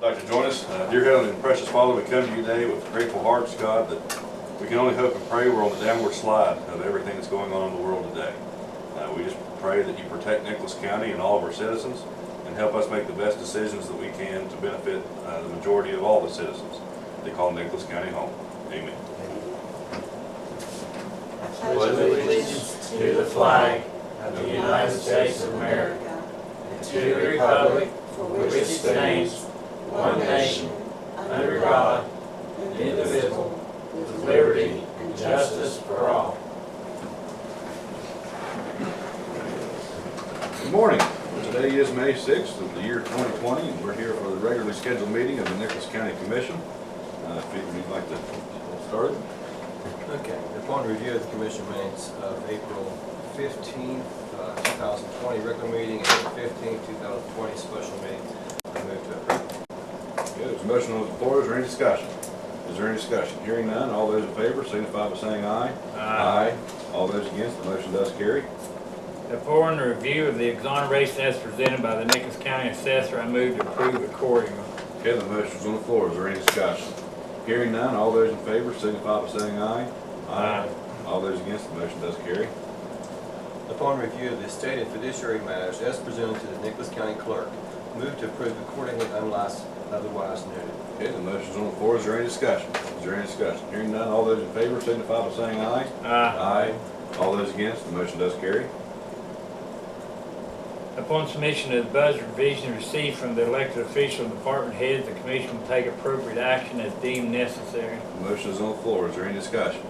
like to join us. Dear Heavenly and precious Father, we come to you today with grateful hearts, God, that we can only hope and pray we're on the downward slide of everything that's going on in the world today. We just pray that you protect Nicholas County and all of our citizens and help us make the best decisions that we can to benefit the majority of all the citizens they call Nicholas County home. Amen. I pledge allegiance to the flag of the United States of America and to the republic for which it stands, one nation, under God, indivisible, with liberty and justice for all. Good morning. Today is May 6th of the year 2020, and we're here for the regularly scheduled meeting of the Nicholas County Commission. If you'd like to get started. Okay. Upon review of the commission minutes of April 15th, 2020 regular meeting and April 15th, 2020 special meeting, I move to approve. Okay, there's a motion on the floor. Is there any discussion? Is there any discussion? Hearing none, all those in favor signify by saying aye. Aye. All those against, the motion does carry. Upon the review of the exoneration as presented by the Nicholas County Assessor, I move to approve accordingly. Okay, the motion's on the floor. Is there any discussion? Hearing none, all those in favor signify by saying aye. Aye. All those against, the motion does carry. Upon review of the stated fiduciary matters as presented to the Nicholas County Clerk, move to approve accordingly unless otherwise noted. Okay, the motion's on the floor. Is there any discussion? Is there any discussion? Hearing none, all those in favor signify by saying aye. Aye. All those against, the motion does carry. Upon submission of the budget revision received from the elected official and department heads, the commission will take appropriate action as deemed necessary. The motion is on the floor. Is there any discussion?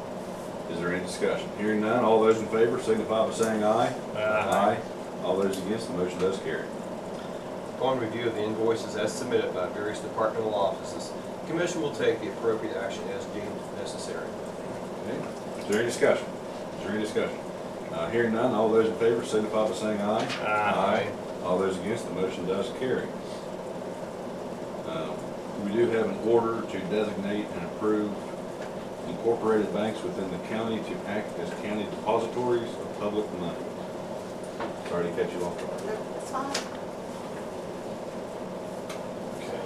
Is there any discussion? Hearing none, all those in favor signify by saying aye. Aye. All those against, the motion does carry. Upon review of the invoices as submitted by various departmental offices, the commission will take the appropriate action as deemed necessary. Okay. Is there any discussion? Is there any discussion? Hearing none, all those in favor signify by saying aye. Aye. All those against, the motion does carry. We do have an order to designate and approve incorporated banks within the county to act as county depositories of public money. Sorry to catch you off guard. No, it's fine. Okay.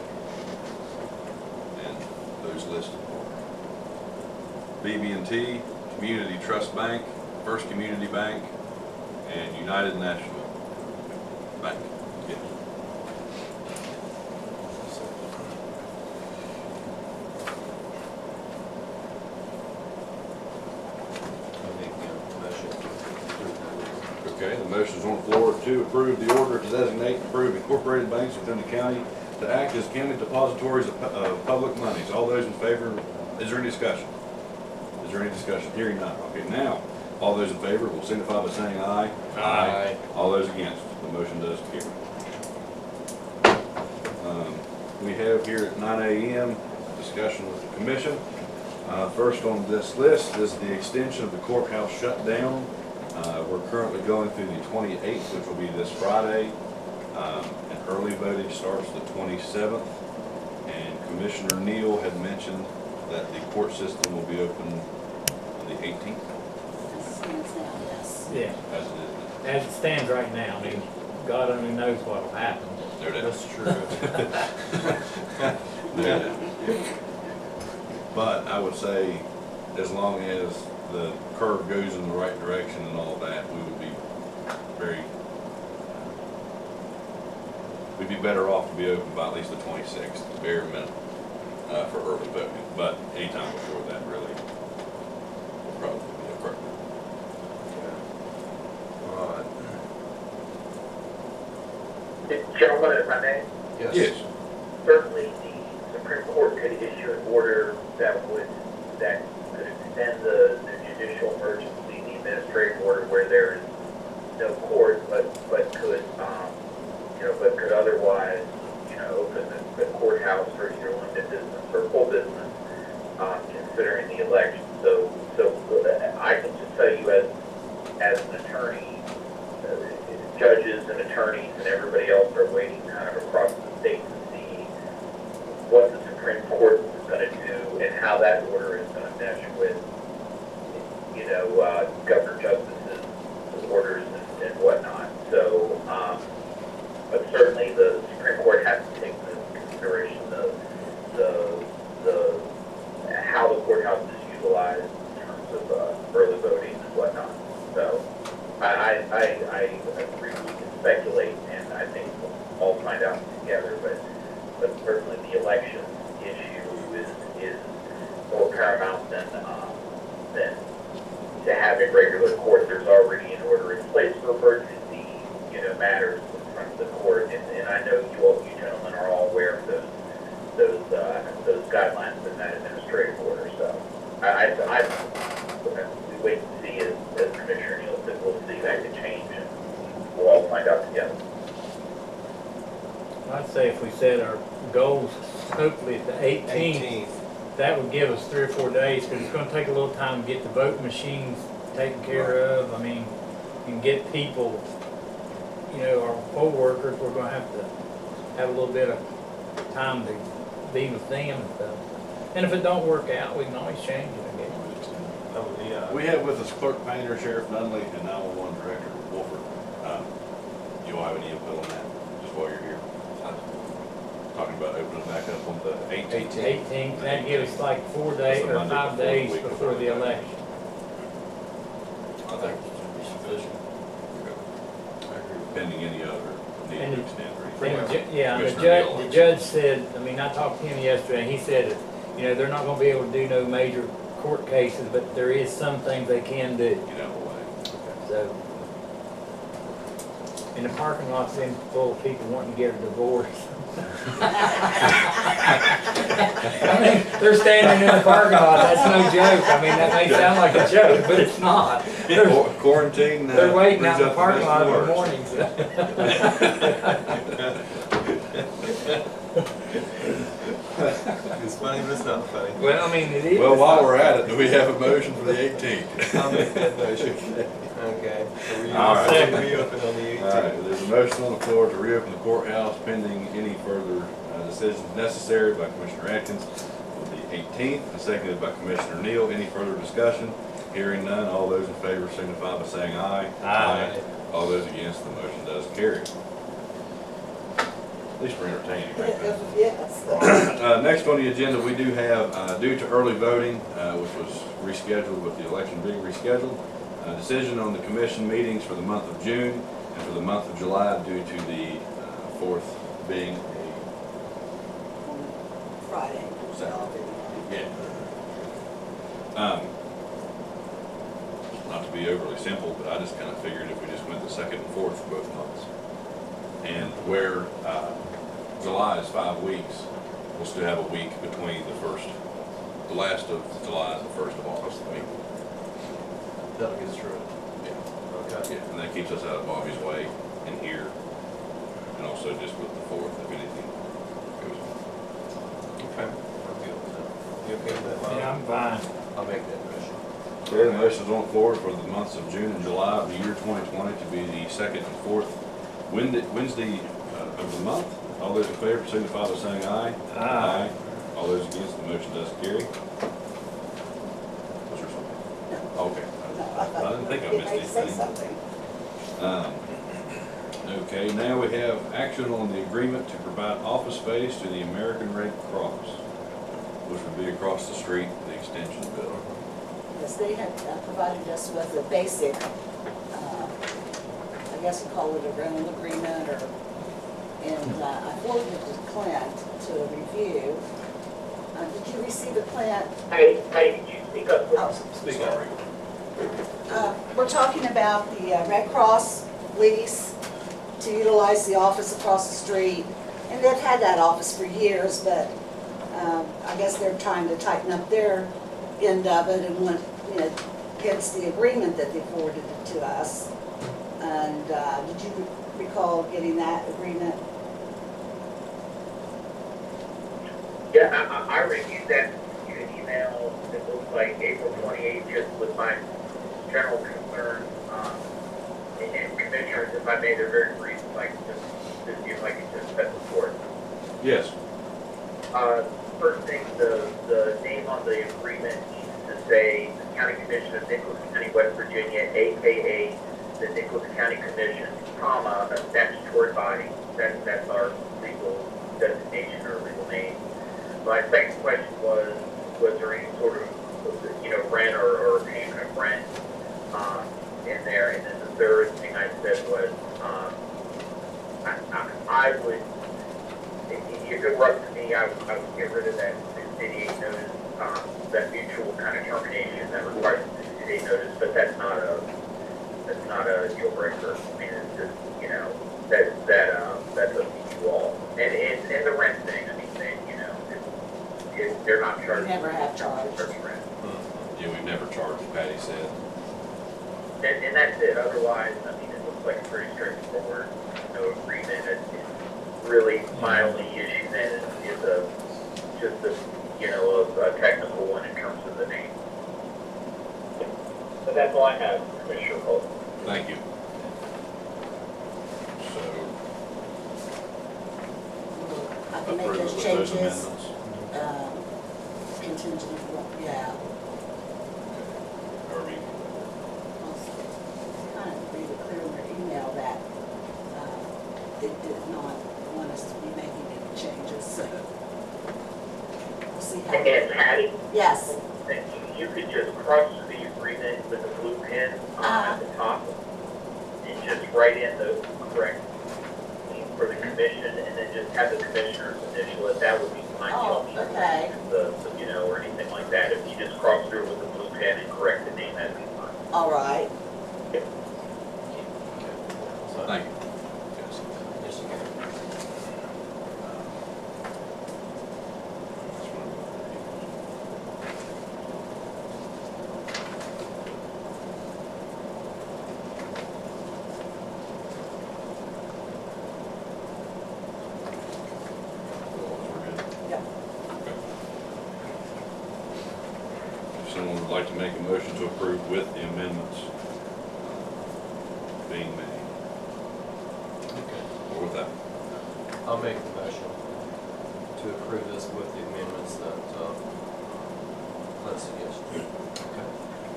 And those listed are BB&T, Community Trust Bank, First Community Bank, and United National Bank. Yes. Okay, the motion is on the floor to approve the order to designate and approve incorporated banks within the county to act as county depositories of public monies. All those in favor, is there any discussion? Is there any discussion? Hearing none. Okay, now, all those in favor will signify by saying aye. Aye. All those against, the motion does carry. We have here at 9 a.m. discussion with the commission. First on this list is the extension of the courthouse shutdown. We're currently going through the 28th, which will be this Friday. And early voting starts the 27th. And Commissioner Neal had mentioned that the court system will be open on the 18th. As it stands now, yes. Yeah, As it is. as it stands right now, I mean, God only knows what will happen. There it is. That's true. There it is. But I would say, as long as the curve goes in the right direction and all that, we would be we'd be better off to be open by at least the 26th, bare minimum, for early voting. But anytime before that really will probably be appropriate. Gentlemen, if I may, Yes. certainly the Supreme Court could issue an order that could extend the judicial emergency, the administrative order where there is no court, but could otherwise, open the courthouse for either limited business or full business, considering the election. So I can just tell you as an attorney, judges and attorneys and everybody else are waiting kind of across the state to see what the Supreme Court is going to do and how that order is going to mesh with, Governor Justice's orders and whatnot. So, but certainly the Supreme Court has to take into consideration mentioned the how the courthouse is utilized in terms of early voting and whatnot. So I agree, we can speculate, and I think we'll all find out together, but certainly the election issue is more paramount than to have a regular court. There's already an order in place for emergency, matters in front of the court, and I know you gentlemen are all aware of those guidelines in that administrative order. So we wait and see as Commissioner Neal said, we'll see that could change, and we'll all find out together. I'd say if we set our goals, hopefully at the 18th, that would give us 3 or 4 days, because it's gonna take a little time to get the voting machines taken care of. I mean, and get people, our poll workers, we're gonna have to have a little bit of time to be with them and stuff. And if it don't work out, we can always change it again. We have with us Clerk Painter, Sheriff Nunley, and 911 Director Wolford. You all have any input on that, just while you're here? Talking about opening back up on the 18th. 18th, that gives us like 4 days or 5 days before the election. I think it's sufficient. Pending any other need to extend or anything. Yeah, the Commissioner Neal. judge said, I talked to him yesterday, and he said, they're not gonna be able to do no major court cases, but there is some things they can do, Get out of the way. so. And the parking lot's been full of people wanting to get a divorce. They're standing in the parking lot, that's no joke. That may sound like a joke, but it's not. Quarantine. They're waiting out in the brings parking lot out in the mornings. It's funny, but it's not funny. Well, it is. Well, while we're at it, do we have a motion for the 18th? I'll make that motion. Okay. So we All right. reopen on the 18th. All right, there's a motion on the floor to reopen the courthouse pending any further decisions necessary by Commissioner Atkins on the 18th, and seconded by Commissioner Neal. Any further discussion? Hearing none, all those in favor signify by saying aye. Aye. All those against, the motion does carry. At least we're entertaining right now. Yes. Next on the agenda, we do have, due to early voting, which was rescheduled with the election being rescheduled, a decision on the commission meetings for the month of June and for the month of July due to the 4th being a Friday. Saturday. Yeah. Not to be overly simple, but I just kind of figured if we just went the 2nd and 4th for both months. And where July is 5 weeks, we'll still have a week between the last of July and the 1st of August week. That'll get us through it. Yeah. Okay. Yeah, and that keeps us out of Bobby's way in here, and also just with the 4th, if anything goes on. Okay. I'm good with that. You okay with that, Bob? Yeah, I'm fine. I'll make that motion. Okay, the motion is on the floor for the months of June and July of the year 2020 to be the 2nd and 4th Wednesday of the month. All those in favor signify by saying aye. Aye. All those against, the motion does carry. Was there something? Okay. I didn't think I missed anything. Okay, now we have action on the agreement to provide office space to the American Red Cross, which would be across the street, the extension building. Yes, they had provided us with a basic, I guess you call it a rental agreement, and I forwarded it to Clint to review. Did you receive the Clint? Hey, could you speak up, please? Oh, Speak up. we're talking about the Red Cross lease to utilize the office across the street. And they've had that office for years, but I guess they're trying to tighten up their end of it and went, against the agreement that they forwarded it to us. And did you recall getting that agreement? Yeah, I reviewed that email, it looks like April 28th, just with my general concerns. And commissioners, if I may, they're very brief, like just see if I can just set the forth. Yes. First thing, the name on the agreement needs to say the County Commission of Nicholas County, West Virginia, AKA the Nicholas County Commission, comma, a statutory body. That's our legal designation or legal name. My second question was there any sort of, rent or payment of rent in there? And then the third thing I said was, I would, if it were up to me, I would get rid of that 60-day notice, that mutual kind of termination that requires a 60-day notice, but that's not a deal breaker. I mean, it's just, that's up to you all. And the rent thing, I mean, they're not charged. We never have charged. Rent. Yeah, we've never charged, Patty said. And that's it. Otherwise, I mean, it looks like a pretty straightforward, agreement. It's really my only issue then is a technical one in terms of the name. So that's all I have, Commissioner Cole. Thank you. So, I can make approve those with those changes, amendments. contingent, yeah. Or we, Kind of made it clear in their email that they did not want us to be making any changes, so we'll see how. And Patty, Yes, you could just cross the agreement with the blue pen at the top and just write in the correct name for the commission and then just have the commissioner's initial it. That would be fine. You don't need to okay. use or anything like that. If you just cross through with the blue pen and correct the name, that'd be fine. All right. thank you. Yes, you can. Yep. If someone would like to make a motion to approve with the amendments being made, or with that. I'll make the motion to approve this with the amendments that, let's suggest.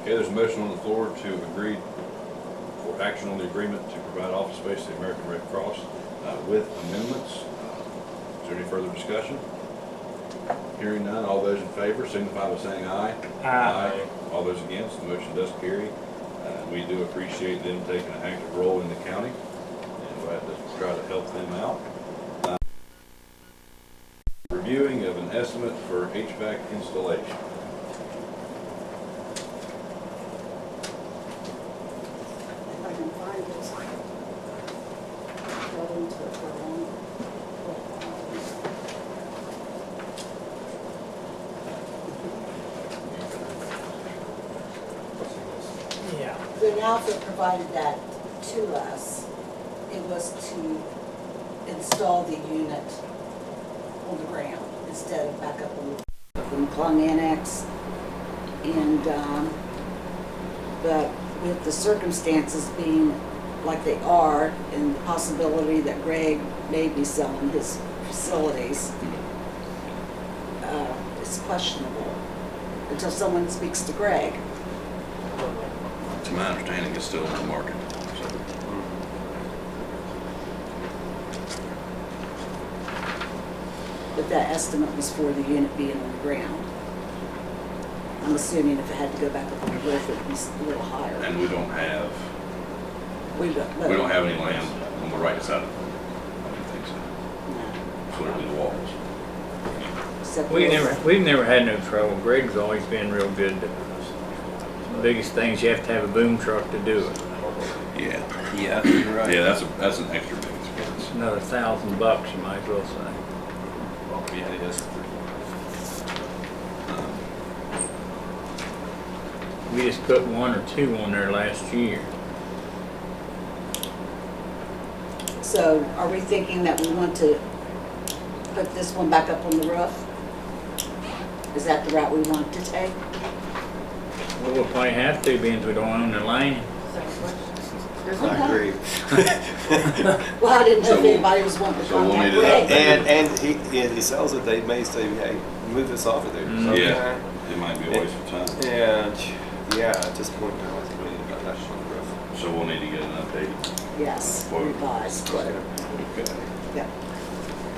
Okay, there's a motion on the floor to agree for action on the agreement to provide office space to the American Red Cross with amendments. Is there any further discussion? Hearing none, all those in favor signify by saying aye. Aye. All those against, the motion does carry. We do appreciate them taking an active role in the county, and we'll have to try to help them out. Reviewing of an estimate for HVAC installation. If I can find it. Go into it for a moment. Yeah. When Alfred provided that to us, it was to install the unit on the ground instead of back up on the Clung Annex. And, but with the circumstances being like they are and the possibility that Greg may be selling his facilities, it's questionable until someone speaks to Greg. To my understanding, it's still on the market. But that estimate was for the unit being on the ground. I'm assuming if it had to go back up on the roof, it'd be a little higher. And we don't have any land on the right side of it. I don't think so. No. Clearly the walls. Except We've never had no trouble. Greg's always been real good to us. The biggest thing is you have to have a boom truck to do it. Yeah. Yeah, you're right. Yeah, that's an extra big expense. It's another $1,000, you might as well say. Yeah, it is. We just put one or two on there last year. So are we thinking that we want to put this one back up on the roof? Is that the route we want to take? Well, we'll probably have to, being we don't own the land. I agree. Well, I didn't know So if we'll- anybody was wanting to so we'll contact need it Greg. updated. And he sells it, they may say, hey, move this off of there. Mm. Yeah. It might be a waste of time. Yeah, at this point now, I think we need to touch on the roof. So we'll need to get an updated Yes, quote. revised quote. Okay. Yep.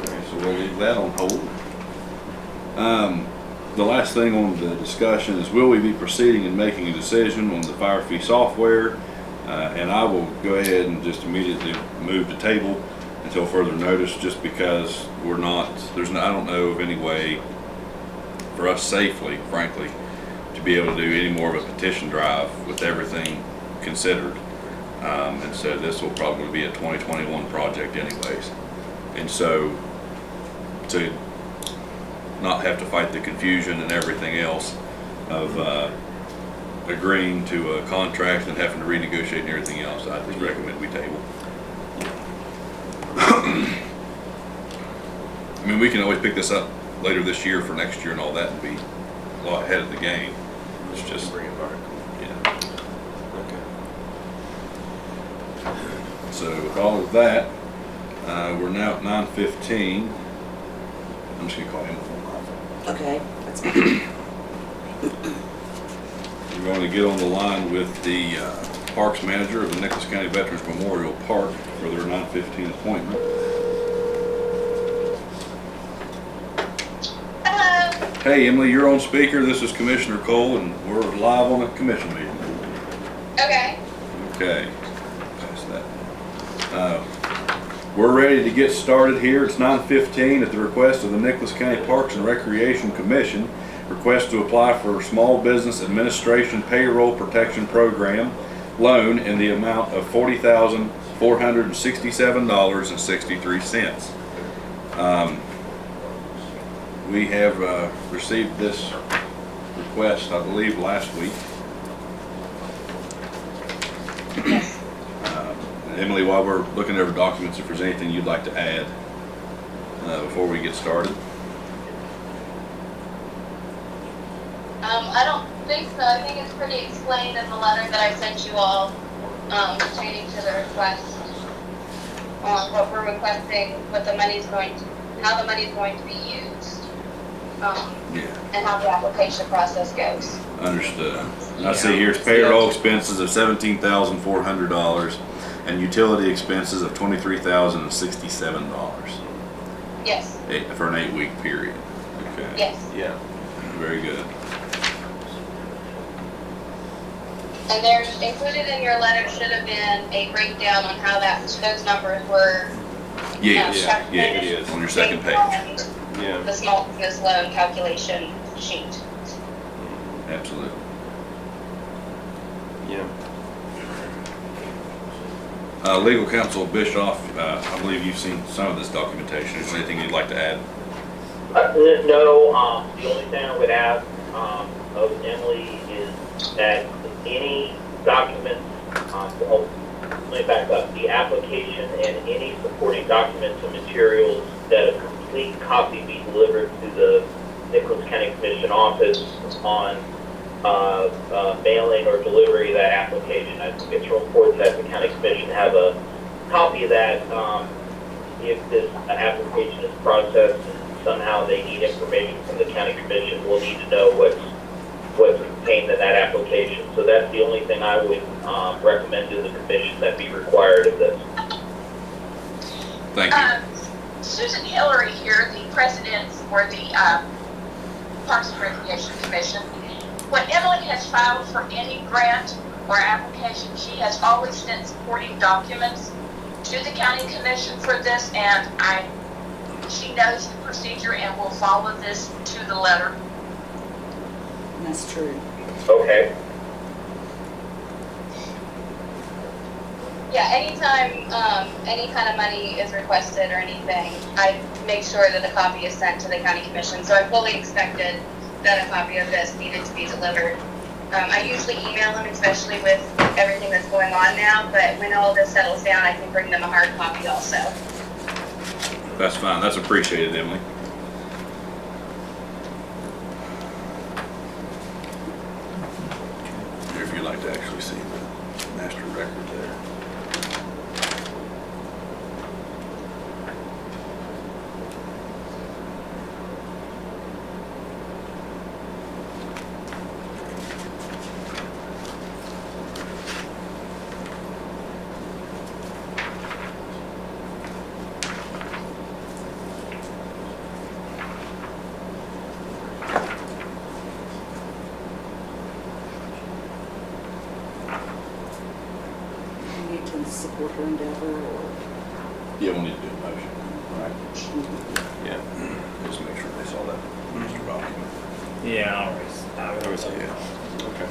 Okay, so we'll leave that on hold. The last thing on the discussion is, will we be proceeding and making a decision on the fire fee software? And I will go ahead and just immediately move the table until further notice, just because I don't know of any way for us safely, frankly, to be able to do any more of a petition drive with everything considered. And so this will probably be a 2021 project anyways. And so to not have to fight the confusion and everything else of agreeing to a contract and having to renegotiate and everything else, I just recommend we table. I mean, we can always pick this up later this year for next year and all that and be a lot ahead of the game. It's just, Bring it back. yeah. Okay. So with all of that, we're now at 9:15. I'm just gonna call him. Okay, that's fine. We're going to get on the line with the Parks Manager of the Nicholas County Veterans Memorial Park for their 9:15 appointment. Hello. Hey Emily, you're on speaker. This is Commissioner Cole, and we're live on a commission meeting. Okay. Okay. Pass that. We're ready to get started here. It's 9:15 at the request of the Nicholas County Parks and Recreation Commission. Request to apply for a Small Business Administration Payroll Protection Program loan in the amount of $40,467.63. We have received this request, I believe, last week. Yes. Emily, while we're looking over documents, if there's anything you'd like to add before we get started. I don't think so. I think it's pretty explained in the letter that I sent you all, pertaining to the request. What we're requesting, what the money's going to, how the money's going to be used, and how the application process goes. Understood. I see here's payroll expenses of $17,400 and utility expenses of $23,067 Yes. for an 8-week period. Okay. Yes. Yeah. Very good. And there's included in your letter should have been a breakdown on how those numbers were. Yes, calculated yeah, it is on your second page. based on Yeah. The small business loan calculation sheet. Absolutely. Yeah. Legal counsel Bischoff, I believe you've seen some of this documentation. Is there anything you'd like to add? No, the only thing I would ask of Emily is that any documents, let me back up, the application and any supporting documents and materials, that a complete copy be delivered to the Nicholas County Commission office on mailing or delivery of that application. I think it's real important that the County Commission have a copy of that if this application is processed and somehow they need information from the County Commission. We'll need to know what's contained in that application. So that's the only thing I would recommend to the Commission that be required of this. Thank you. Susan Hillary here, the president for the Parks and Recreation Commission. When Emily has filed for any grant or application, she has always sent supporting documents to the county commission for this, and she knows the procedure and will follow this to the letter. That's true. Okay. Yeah, anytime any kind of money is requested or anything, I make sure that a copy is sent to the county commission. So I fully expected that a copy of this needed to be delivered. I usually email them, especially with everything that's going on now, but when all this settles down, I can bring them a hard copy also. That's fine. That's appreciated, Emily. Here, if you'd like to actually see the master record there. support her endeavor, or? Yeah, we'll need to do a motion, right? Yeah. Just make sure they saw that, Mr. document. Yeah, I always. Yeah. Okay.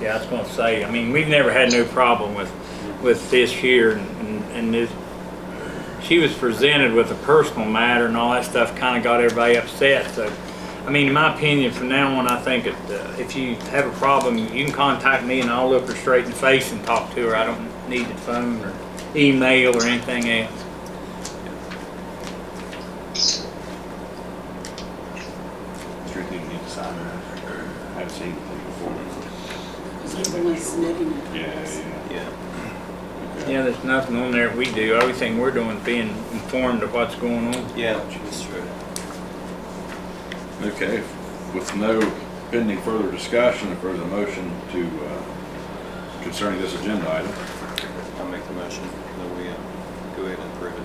Yeah, I was gonna say, I mean, we've never had no problem with this here, and this, she was presented with a personal matter and all that stuff kinda got everybody upset, so, I mean, in my opinion, from now on, I think that, if you have a problem, you can contact me and I'll look her straight in the face and talk to her. I don't need the phone or email or anything else. Street, you need to sign that. I haven't seen it before. Because they're the ones submitting it. Yeah. Yeah, there's nothing on there we do. Everything we're doing is being informed of what's going on. Yeah, that's true. Okay, with no pending further discussion, if there's a motion to, concerning this agenda item. I'll make the motion that we go ahead and approve it.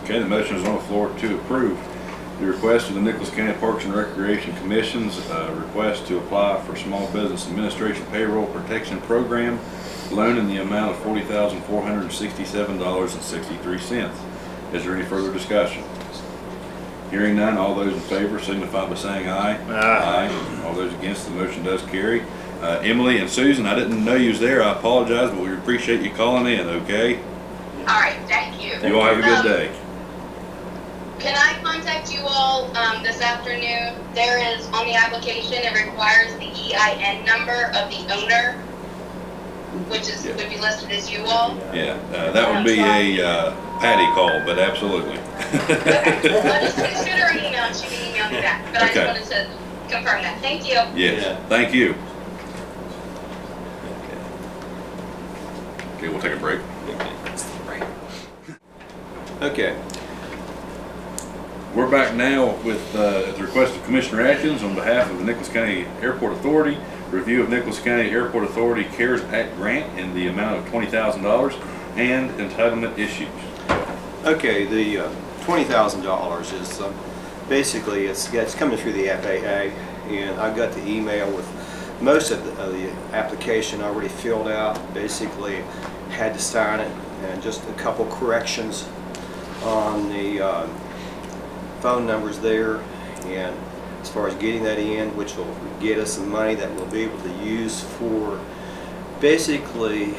Okay, the motion is on the floor to approve the request of the Nicholas County Parks and Recreation Commission's request to apply for Small Business Administration Payroll Protection Program loan in the amount of $40,467.63. Is there any further discussion? Hearing none, all those in favor signify by saying aye. Aye. All those against, the motion does carry. Emily and Susan, I didn't know you was there. I apologize, but we appreciate you calling in, okay? All right, thank you. You all have a good day. Can I contact you all this afternoon? There is, on the application, it requires the EIN number of the owner, which is, would be listed as you all. Yeah, that would be a Patty call, but absolutely. Okay, I'll just shoot her an email and she can email me back, but I Okay. just wanted to confirm that. Thank you. Yes, Yeah. thank you. Okay, we'll take a break. Okay. We're back now with, at the request of Commissioner Atkins on behalf of the Nicholas County Airport Authority, review of Nicholas County Airport Authority CARES Act grant in the amount of $20,000 and entitlement issues. Okay, the $20,000 is basically it's coming through the FAA, and I got the email with most of the application already filled out. Basically, had to sign it, and just a couple corrections on the phone numbers there, and as far as getting that in, which will get us some money that we'll be able to use for basically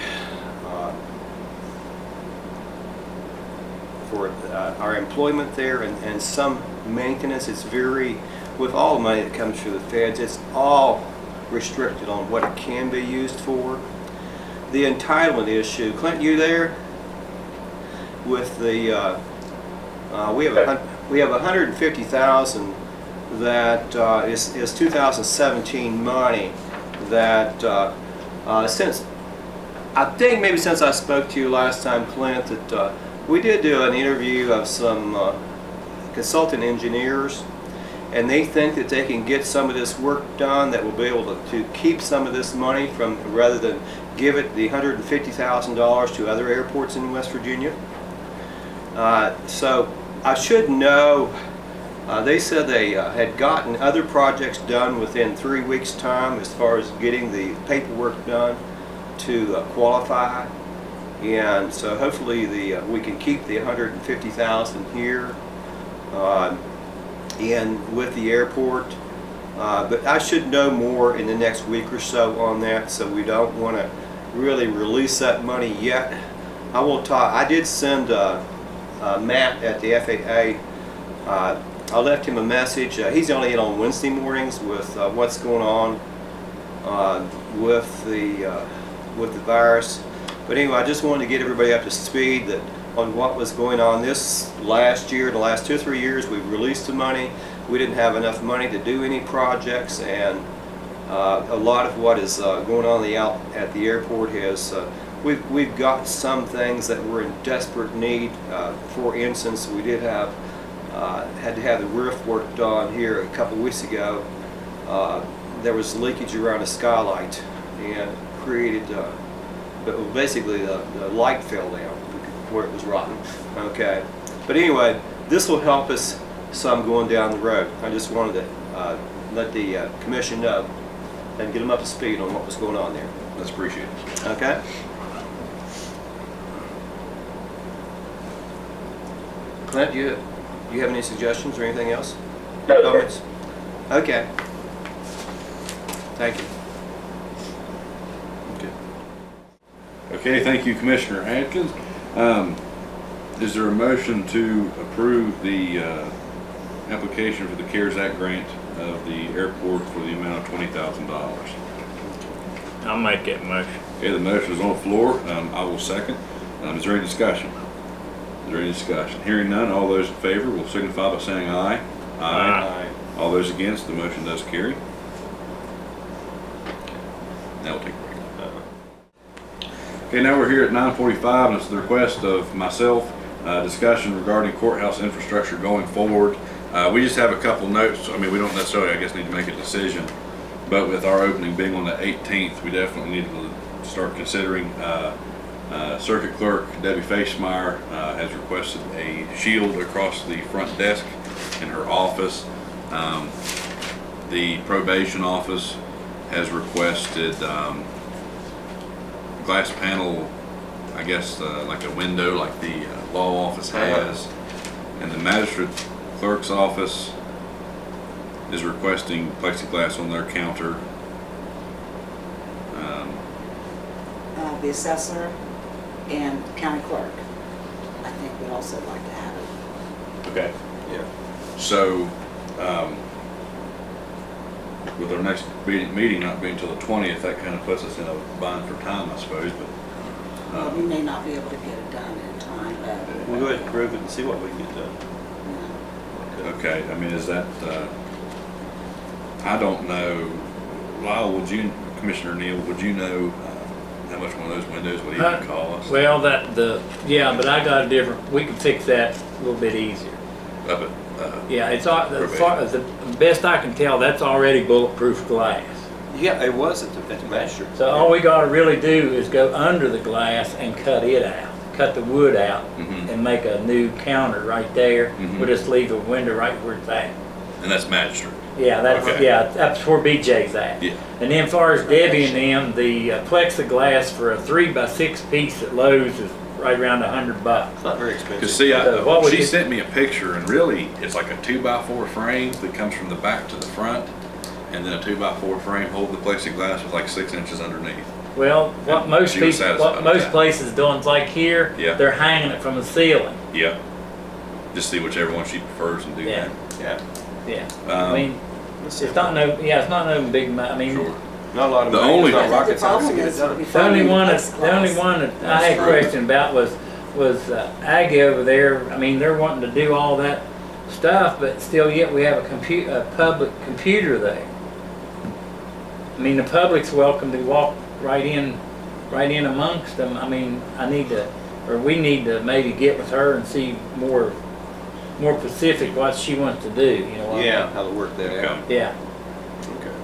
for our employment there, and some maintenance. It's very, with all the money that comes through the feds, it's all restricted on what it can be used for. The entitlement issue, Clint, you there? With the we have 150,000 that is 2017 money that since I think maybe since I spoke to you last time, Clint, that we did do an interview of some consultant engineers, and they think that they can get some of this work done that will be able to keep some of this money from, rather than give it the $150,000 to other airports in West Virginia. So I should know, they said they had gotten other projects done within 3 weeks' time as far as getting the paperwork done to qualify, and so hopefully we can keep the $150,000 here and with the airport, but I should know more in the next week or so on that, so we don't want to really release that money yet. I will talk. I did send Matt at the FAA. I left him a message. He's only in on Wednesday mornings with what's going on with the virus. But anyway, I just wanted to get everybody up to speed that on what was going on this last year. The last 2 or 3 years, we've released the money. We didn't have enough money to do any projects, and a lot of what is going on out at the airport is we've got some things that we're in desperate need. For instance, we did have had to have the roof work done here a couple weeks ago. There was leakage around a skylight and created, but basically the light fell down where it was rotten. Okay, but anyway, this will help us some going down the road. I just wanted to let the commission know and get them up to speed on what was going on there. That's appreciated. Okay. Clint, do you have any suggestions or anything else? No, sir. Comments? Okay. Thank you. Okay, thank you, Commissioner Atkins. Is there a motion to approve the application for the CARES Act grant of the airport for the amount of $20,000? I'll make that motion. Okay, the motion is on the floor. I will second. Is there any discussion? Is there any discussion? Hearing none, all those in favor will signify by saying aye. Aye. All those against, the motion does carry. Now we'll take a break. Okay, now we're here at 9:45, and it's the request of myself, discussion regarding courthouse infrastructure going forward. We just have a couple notes. I mean, we don't necessarily, I guess, need to make a decision, but with our opening being on the 18th, we definitely need to start considering Circuit Clerk Debbie Facemeyer has requested a shield across the front desk in her office. The probation office has requested glass panel, I guess like a window like the law office has. And the magistrate clerk's office is requesting plexiglass on their counter. The assessor and county clerk, I think would also like to have it. Okay. Yeah. So, with our next meeting not being until the 20th, that kind of puts us in a bind for time, I suppose, but. We may not be able to get it done in time, but. We'll go ahead and prove it and see what we can get done. Okay, I mean, is that, I don't know, Lyle, Commissioner Neal, would you know how much one of those windows would even cost? Well, yeah, but I got a different, we can fix that a little bit easier. Up at, Yeah, it's the best I can tell, that's already bulletproof glass. Yeah, it was at the magistrate. So all we gotta really do is go under the glass and cut it out, cut the wood out, Mhm. and make a new counter right there. Mhm. We'll just leave a window right where it's at. and that's magistrate. Yeah, Okay. that's where BJ's at. Yeah. And then as far as Debbie and them, the plexiglass for a 3x6 piece at Lowe's is right around $100. It's not very expensive. Because see, What would she you- sent me a picture, and really, it's like a 2x4 frame that comes from the back to the front, and then a 2x4 frame holding the plexiglass with like 6 inches underneath. Well, what most She was people, satisfied what with most that. places doing is like here, Yeah. they're hanging it from the ceiling. Yeah. Just see whichever one she prefers and do Yeah. that. Yeah. Yeah. I mean, Let's see it's if not no, yeah, it's not no big, I mean, Sure. Not a lot of The money. only- It's not I think rocket the science to problem get it is we'll done. be the only finding one plexiglass. that I had a question about was Aggie over there. I mean, they're wanting to do all that stuff, but still yet we have a public computer there. I mean, the public's welcome to walk right in amongst them. I mean, we need to maybe get with her and see more specific what she wants to do, you know what I mean? Yeah, how to work that Okay. out. Yeah. Okay.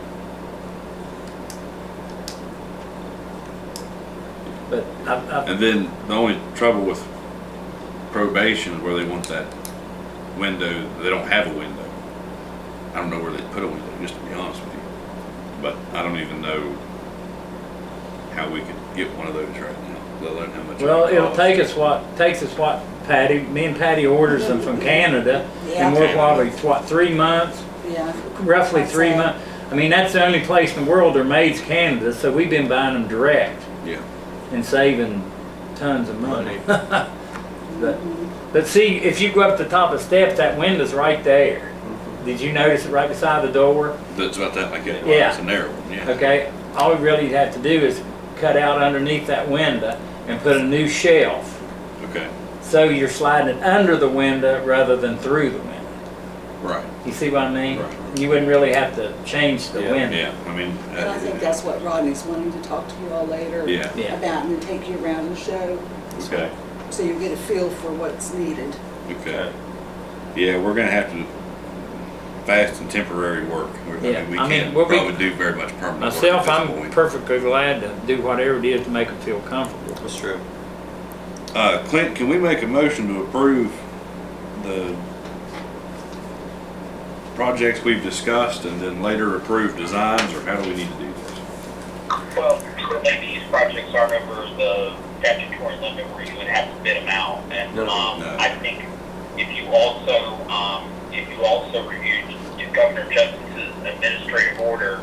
But And then the only trouble with probation is where they want that window, they don't have a window. I don't know where they put a window, just to be honest with you. But I don't even know how we could get one of those right now, let alone how much. well, would it'll cost. takes us what me and Patty orders them from Canada, and we're probably 3 months, Yeah. roughly That's 3 it. months. I mean, that's the only place in the world they're made's Canada, so we've been buying them direct Yeah. and saving tons of money. But see, if you go up the top of the steps, that window's right there. Did you notice it right beside the door? That's about that, like it. Yeah. It's a narrow one, yeah. Okay, all we really have to do is cut out underneath that window and put a new shelf. Okay, So you're sliding it under the window rather than through the window. right, You see what I mean? Right. You wouldn't really have to change the Yeah. window. yeah, I mean. And I think that's what Rodney's wanting to talk to you all later Yeah. Yeah. about, and then take you around and show, Okay, so you get a feel for what's needed. okay. Yeah, we're gonna have to fast and temporary work. Yeah, We I mean, can't we'll be- probably do very much permanent work Myself, at I'm this point. perfectly glad to do whatever it is to make them feel comfortable. That's true. Clint, can we make a motion to approve the projects we've discussed and then later approve designs, or how do we need to do this? Well, certainly these projects are over the statutory limit where you would have to bid them out, and No. I think if you also reviewed Governor Justice's administrative order,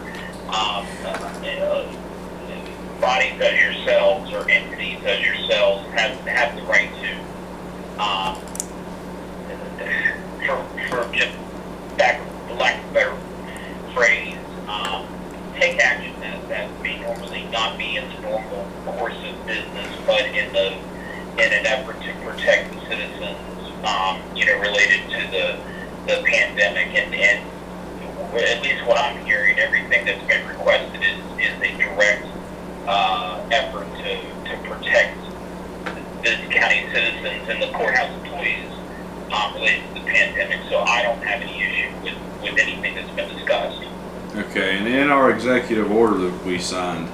bodies as yourselves or entities as yourselves have the right to, for just lack of a better phrase, take action that may normally not be in the normal course of business, but in an effort to protect the citizens, related to the pandemic, and at least what I'm hearing, everything that's been requested is a direct effort to protect this county citizens and the courthouse employees related to the pandemic. So I don't have any issue with anything that's been discussed. Okay, and in our executive order that we signed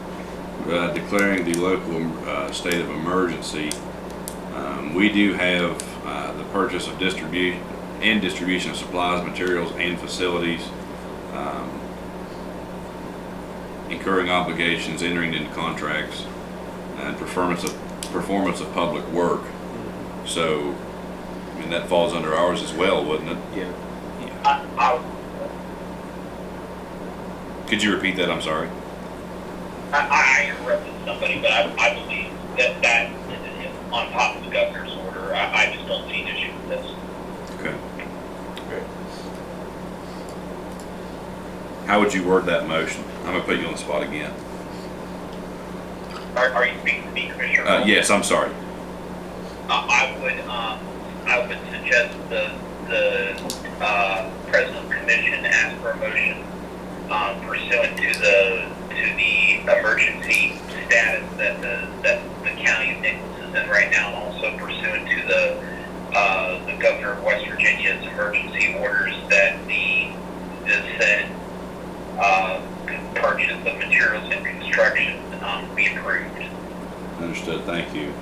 declaring the local state of emergency, we do have the purchase of distribution of supplies, materials, and facilities, incurring obligations, entering into contracts, and performance of public work. So, I mean, that falls under ours as well, wouldn't it? Yeah. Could you repeat that? I'm sorry. I interrupted somebody, but I believe that is on top of the governor's order. I just don't see an issue with this. Okay. How would you word that motion? I'm gonna put you on the spot again. Are you speaking to me, Commissioner? Yes, I'm sorry. I would suggest the President of the Commission ask for a motion pursuant to the emergency status that the county of Nicholas is in right now, and also pursuant to the Governor of West Virginia's emergency orders that the said purchase of materials and construction be approved. Understood. Thank you.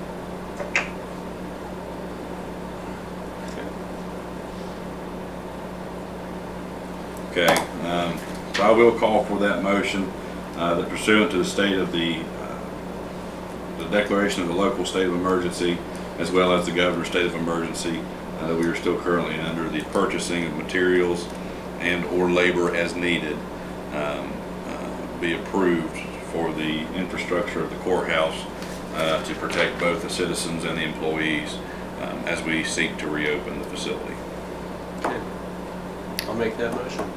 Okay. So I will call for that motion that pursuant to the state of the declaration of the local state of emergency, as well as the governor's state of emergency, that we are still currently under the purchasing of materials and or labor as needed, be approved for the infrastructure of the courthouse to protect both the citizens and the employees as we seek to reopen the facility. Okay. I'll make that motion.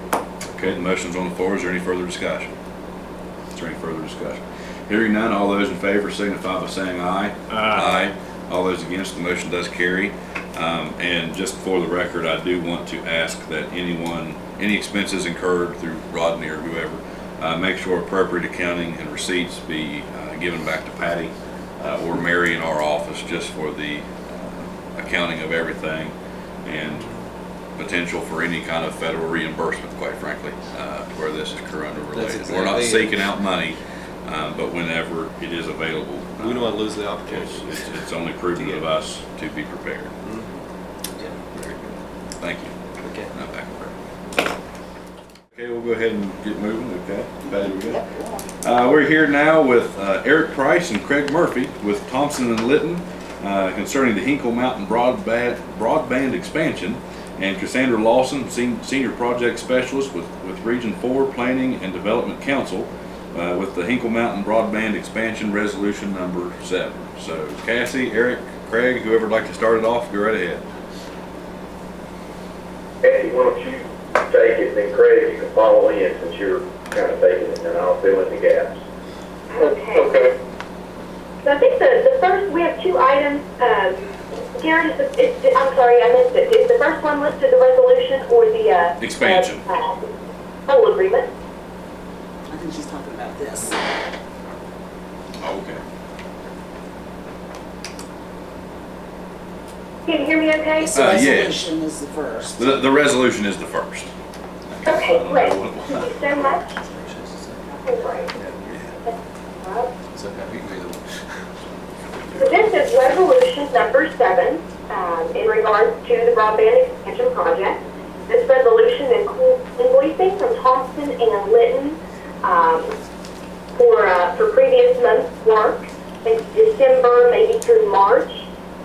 Okay, the motion's on the floor. Is there any further discussion? Is there any further discussion? Hearing none, all those in favor signify by saying aye. Aye. All those against, the motion does carry. And just for the record, I do want to ask that any expenses incurred through Rodney or whoever, make sure appropriate accounting and receipts be given back to Patty or Mary in our office, just for the accounting of everything and potential for any kind of federal reimbursement, quite frankly, where this is corona related. Exactly. We're not seeking out money, but whenever it is available, We don't want to lose the opportunity. it's only prudent of us to be prepared. Yeah, very good. Thank you. Okay. Now back to Brad. Okay, we'll go ahead and get moving. Okay, Patty, we good? We're here now with Eric Price and Craig Murphy with Thompson and Litton concerning the Hinkle Mountain broadband expansion, and Cassandra Lawson, Senior Project Specialist with Region 4 Planning and Development Council with the Hinkle Mountain Broadband Expansion Resolution Number 7. So Cassie, Eric, Craig, whoever would like to start it off, go right ahead. Cassie, why don't you take it, and then Craig, you can follow in since you're kind of taking it, and I'll fill in the gaps. Okay. So I think the first, we have two items. Garrett, I'm sorry, I missed it. Is the first one listed the resolution or the Expansion. whole agreement? I think she's talking about this. Oh, okay. Can you hear me okay? This resolution is the first. The resolution is the first. Okay, great. Thank you so much. All right. So happy with it. So this is resolution number 7 in regards to the broadband expansion project. This resolution includes invoicing from Thompson and Litton for previous month's work, I think December maybe through March,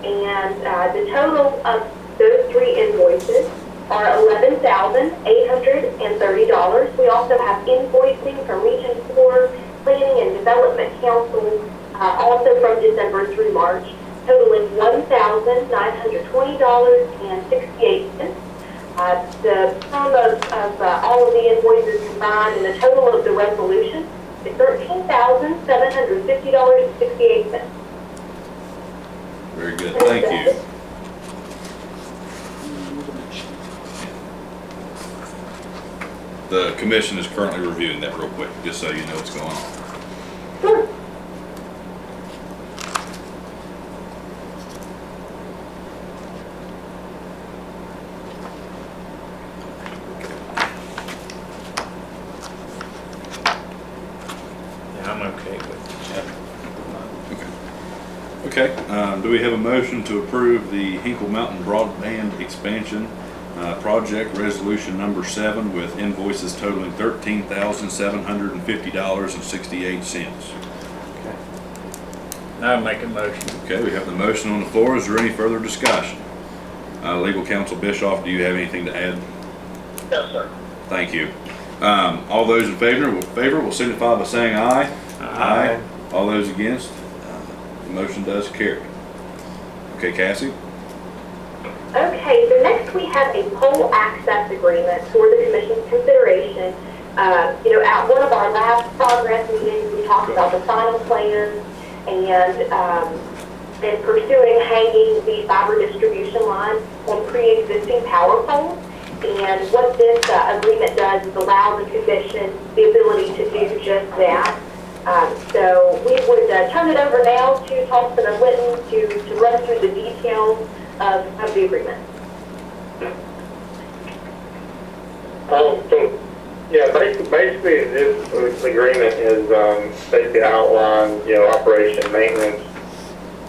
and the total of those three invoices are $11,830. We also have invoicing from Region 4, Planning and Development Council, also from December through March, totaling $1,920.68. The sum of all of the invoices combined and the total of the resolution is $13,750.68. Very good, thank you. The commission is currently reviewing that real quick, just so you know what's going on. Sure. Yeah, I'm okay with it. Okay, do we have a motion to approve the Hinkle Mountain Broadband Expansion Project Resolution number 7 with invoices totaling $13,750.68? I'll make a motion. Okay, we have the motion on the floor. Is there any further discussion? Legal Counsel Bischoff, do you have anything to add? Yes, sir. Thank you. All those in favor will signify by saying aye. Aye. All those against? The motion does carry. Okay, Cassie? Okay, so next we have a pole access agreement for the commission's consideration. At one of our last progress meetings, we talked about the final plans and pursuing hanging the fiber distribution line on pre-existing power poles. And what this agreement does is allow the commission the ability to do just that. So we would turn it over now to Thompson and Litton to run through the details of the agreement. Basically this agreement is basically outline, operation, maintenance,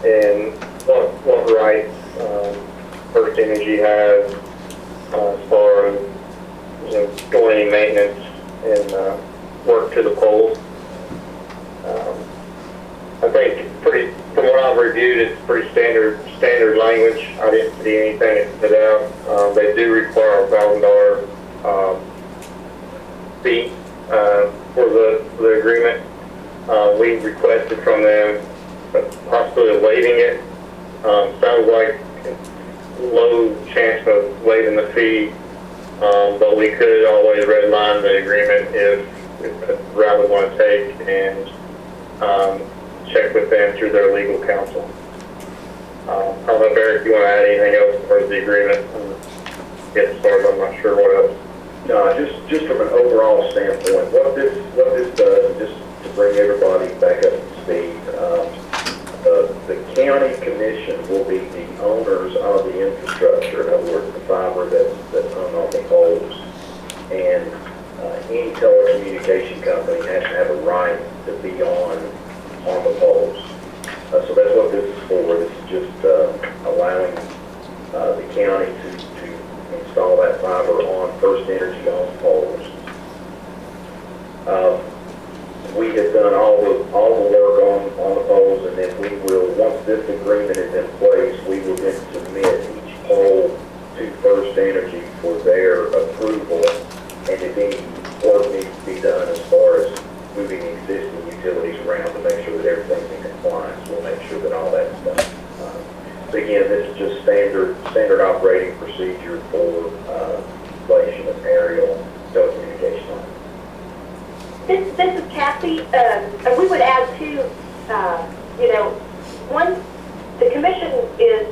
and what rights First Energy has as far as doing any maintenance and work to the poles. I think from what I've reviewed, it's pretty standard language. I didn't see anything that stood out. They do require a $1,000 fee for the agreement. We requested from them the possibility of waiving it. Sounds like low chance of waiving the fee, but we could always redline the agreement if that's the route we want to take and check with them through their legal counsel. I don't know if Eric, if you want to add anything else as far as the agreement get started. I'm not sure what else. No, just from an overall standpoint, what this does, just to bring everybody back up to speed, the county commission will be the owners of the infrastructure, in other words, the fiber that's hung on the poles, and any telecommunication company has to have a right to be on the poles. So that's what this is for. This is just allowing the county to install that fiber on First Energy on poles. We have done all the work on the poles, and then we will, once this agreement is in place, we will then submit each pole to First Energy for their approval, and if any work needs to be done as far as moving existing utilities around to make sure that everything's in compliance, we'll make sure that all that's done. But again, this is just standard operating procedure for installation of aerial telecommunication lines. This is Kathy. We would add too, one, the commission is,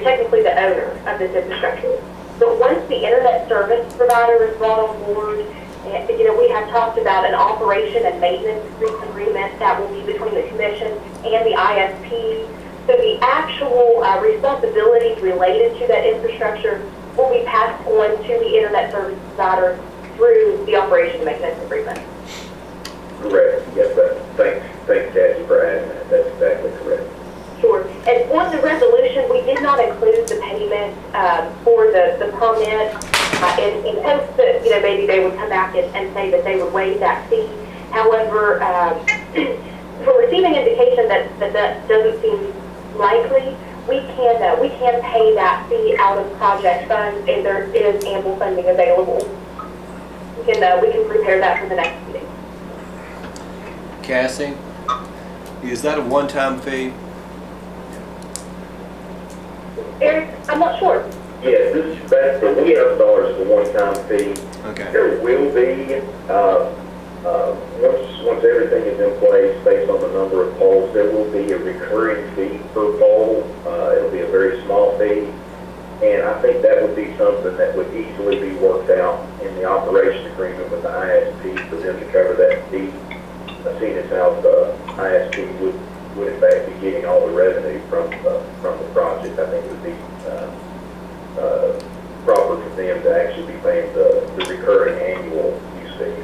technically the owner of this infrastructure. But once the internet service provider is brought on board, we have talked about an operation and maintenance agreement that will be between the commission and the ISP. So the actual responsibilities related to that infrastructure will be passed on to the internet service provider through the operation and maintenance agreement. Correct. Yes, thanks, Kathy, for adding that. That's exactly correct. Sure. And on the resolution, we did not include the payment for the permit in hopes that, maybe they would come back and say that they would waive that fee. However, we're receiving indication that doesn't seem likely. we can pay that fee out of project funds, and there is ample funding available. We can prepare that for the next meeting. Cassie, is that a one-time fee? Eric, I'm not sure. Yes, that's the $1,000 is a one-time fee. Okay. There will be, once everything is in place, based on the number of polls, there will be a recurring fee per poll. It'll be a very small fee. And I think that would be something that would easily be worked out in the operation agreement with the ISP for them to cover that fee. Seeing as how the ISP would in fact be getting all the revenue from the project, I think it would be proper for them to actually be paying the recurring annual use fee.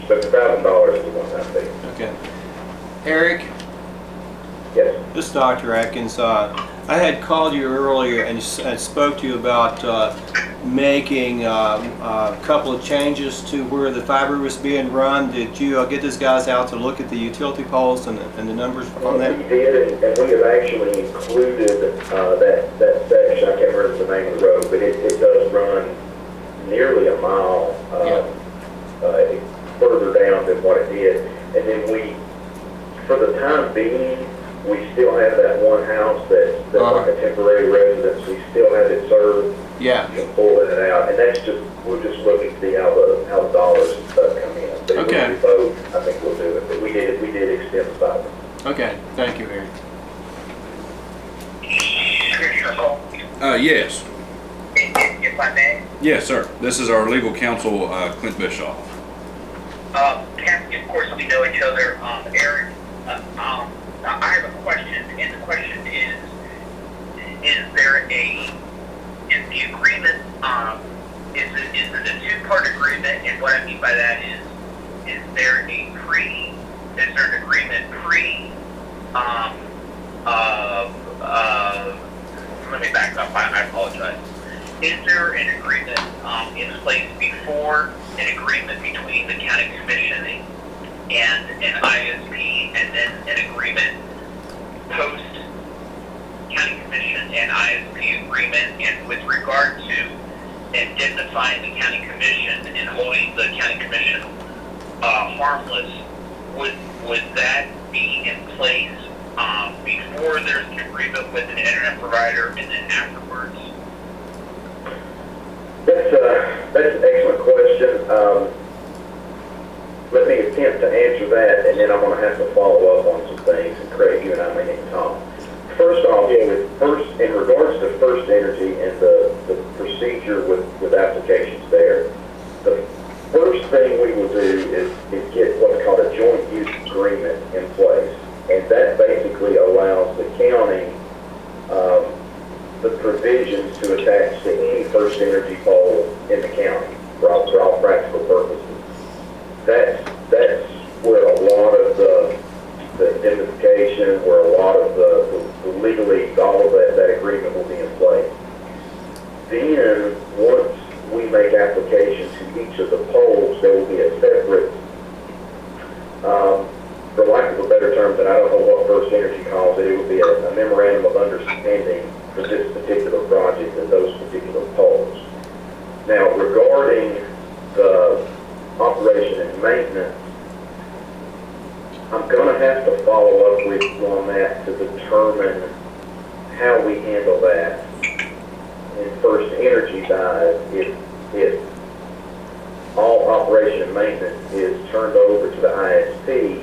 So it's $1,000 is a one-time fee. Okay. Eric, Yes. this is Dr. Atkins. I had called you earlier and spoke to you about making a couple of changes to where the fiber was being run. Did you get these guys out to look at the utility poles and the numbers on that? We did, and we have actually included that section. I can't remember the name of the road, but it does run nearly a mile further down than what it did. And then for the time being, we still have that one house that's like a temporary residence. We still have it served. Yeah. Pulling it out, and we're just looking to see how the dollars and stuff come in. But Okay. if we both, I think we'll do it. But we did extend the fiber. Okay. Thank you, Eric. Commissioner Hall, Yes. if I may, Yes, sir. This is our legal counsel, Clint Bischoff. Kathy, of course, we know each other. Eric, I have a question, and the question is the agreement, is it a two-part agreement? And what I mean by that is there an agreement let me back up, I apologize. Is there an agreement in place before an agreement between the county commission and an ISP, and then an agreement post county commission and ISP agreement? And with regard to indemnifying the county commission and holding the county commission harmless, would that be in place before there's an agreement with an internet provider, and then afterwards? That's an excellent question. Let me attempt to answer that, and then I'm going to have to follow up on some things, and Craig, you and I may need to talk. First off, in regards to First Energy and the procedure with applications there, the first thing we will do is get what's called a joint use agreement in place, and that basically allows the county the provisions to attach to any First Energy pole in the county for all practical purposes. That's where a lot of the indemnification, where a lot of the legalese, all of that agreement will be in place. Then, once we make applications to each of the poles, there will be a separate, for lack of a better term, that I don't know what First Energy calls it, it would be a memorandum of understanding for this particular project and those particular poles. Now, regarding the operation and maintenance, I'm going to have to follow up with you on that to determine how we handle that in First Energy side. If all operation and maintenance is turned over to the ISP,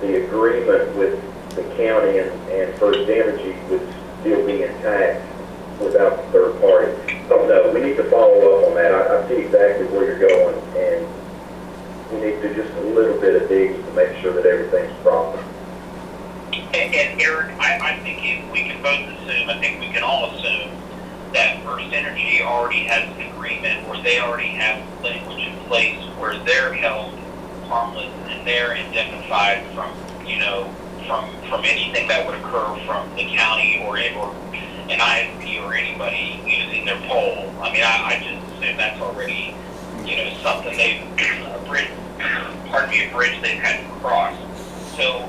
the agreement with the county and First Energy would still be intact without the third party. So no, we need to follow up on that. I see exactly where you're going, and we need to just a little bit of digging to make sure that everything's proper. And Eric, I think we can both assume, I think we can all assume that First Energy already has an agreement where they already have language in place where they're held harmless and they're indemnified from anything that would occur from the county or an ISP or anybody using their pole. I mean, I just assume that's already, something a bridge they've had to cross. So,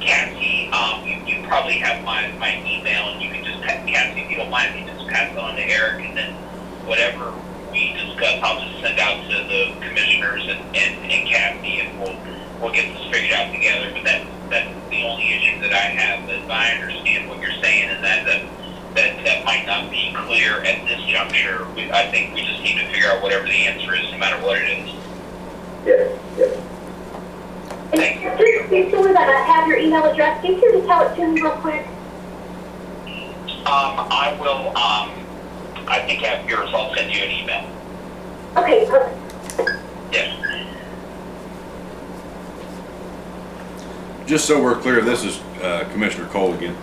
Cassie, you probably have my email, and you can just, Cassie, if you don't mind, you just pass it on to Eric, and then whatever we discuss, I'll just send out to the commissioners and Cassie, and we'll get this figured out together. But that's the only issue that I have. As I understand what you're saying, and that might not be clear at this juncture. I think we just need to figure out whatever the answer is, no matter what it is. Yes, yes. Thank you. Just make sure that I have your email address. Can you just tell it to me real quick? I will, I think I have yours. I'll send you an email. Okay, perfect. Yes. Just so we're clear, this is Commissioner Cole again.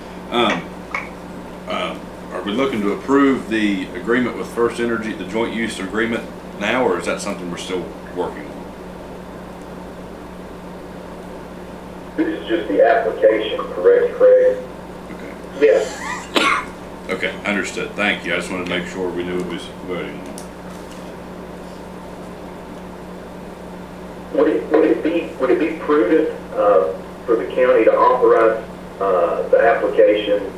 Are we looking to approve the agreement with First Energy, the joint use agreement now, or is that something we're still working on? This is just the application, correct, Craig? Okay. Yes. Okay, understood. Thank you. I just wanted to make sure we knew what we was voting on. Would it be prudent for the county to authorize the application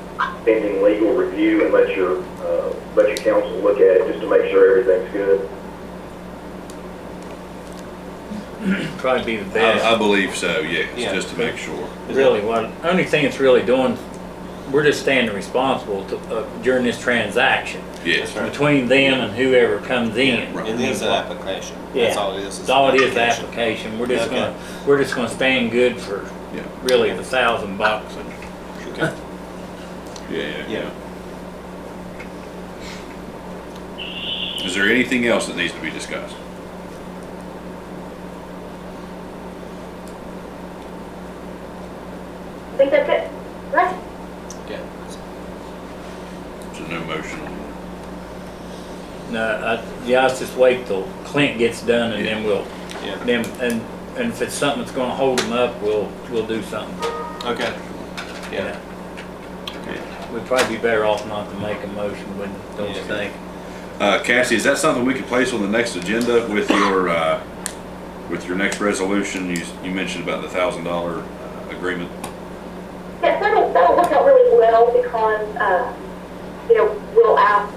pending legal review and let your council look at it just to make sure everything's good? Probably be the best. I believe so, yes, Yeah. just to make sure. Really, only thing it's really doing, we're just standing responsible during this transaction Yes. Right. between them and whoever comes in. Right. It is an application. Yeah. That's all it is. That's all it is, the application. We're just Okay. gonna stand good for Yeah. really the $1,000. Okay. Yeah. Is there anything else that needs to be discussed? I think that's it. Right? Okay. There's no motion on No, let's just wait till Clint gets done and then we'll, Yeah. then, and if it's something that's gonna hold him up, we'll do something. Okay. Yeah. Okay. We'd probably be better off not to make a motion, don't you Yeah. think? Cassie, is that something we can place on the next agenda with your next resolution? You mentioned about the $1,000 agreement. Yes, that'll work out really well because, we'll ask,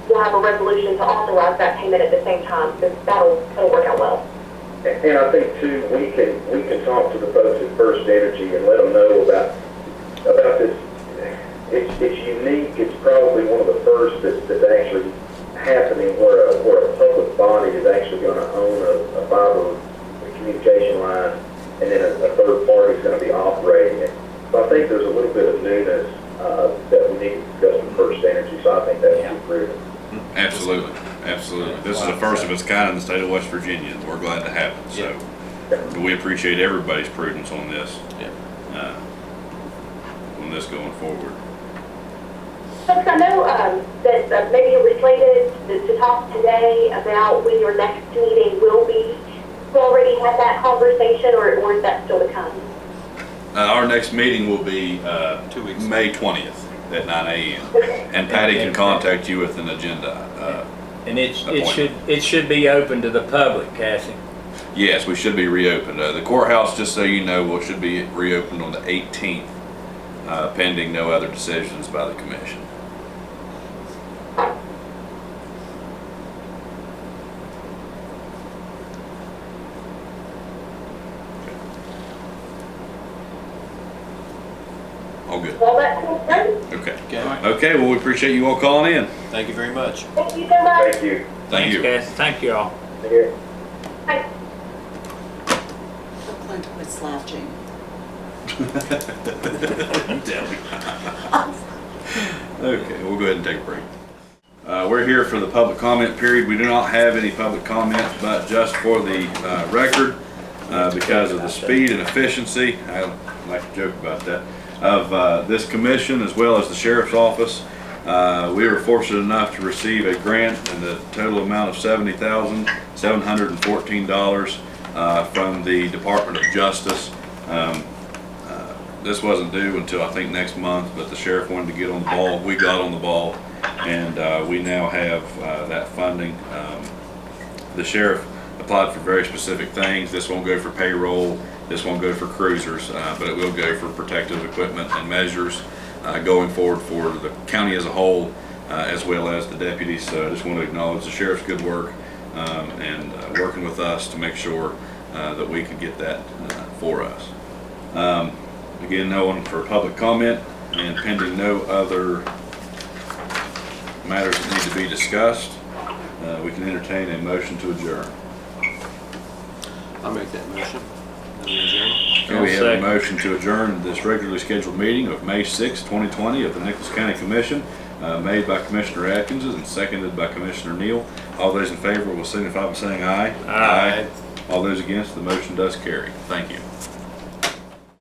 we'll have a resolution to authorize that payment at the same time, so that'll work out well. And I think too, we can talk to the folks at First Energy and let them know about this. It's unique. It's probably one of the first that's actually happening where a public body is actually going to own a fiber communication line, and then a third party is going to be operating it. So I think there's a little bit of newness that we need to discuss with First Energy. So I think that's pretty. Absolutely. This is the first of its kind in the state of West Virginia, and we're glad to have it. So we appreciate everybody's prudence on this, on this going forward. Folks, I know that maybe you were slated to talk today about when your next meeting will be. You already had that conversation, or is that still to come? Our next meeting will be 2 weeks. May 20th at 9 a.m. And Patty can contact you with an agenda. And it should be open to the public, Cassie. Yes, we should be reopened. The courthouse, just so you know, should be reopened on the 18th, pending no other decisions by the commission. All good. Well, that sounds great. Okay. Okay. Okay, well, we appreciate you all calling in. Thank you very much. Thank you so much. Thank you. Thank you. Thanks, Cassie. Thank you all. Yeah. Bye. So Clint quit slouching. Okay, we'll go ahead and take a break. We're here for the public comment period. We do not have any public comment, but just for the record, because of the speed and efficiency, I like to joke about that, of this commission as well as the sheriff's office. We were fortunate enough to receive a grant in the total amount of $70,714 from the Department of Justice. This wasn't due until I think next month, but the sheriff wanted to get on the ball. We got on the ball, and we now have that funding. The sheriff applied for very specific things. This won't go for payroll. This won't go for cruisers, but it will go for protective equipment and measures going forward for the county as a whole, as well as the deputies. So I just want to acknowledge the sheriff's good work and working with us to make sure that we could get that for us. Again, no one for public comment, and pending no other matters that need to be discussed, we can entertain a motion to adjourn. I'll make that motion. Okay, we have a motion to adjourn this regularly scheduled meeting of May 6, 2020 of the Nicholas County Commission, made by Commissioner Atkins and seconded by Commissioner Neal. All those in favor will signify by saying aye. Aye. All those against, the motion does carry. Thank you.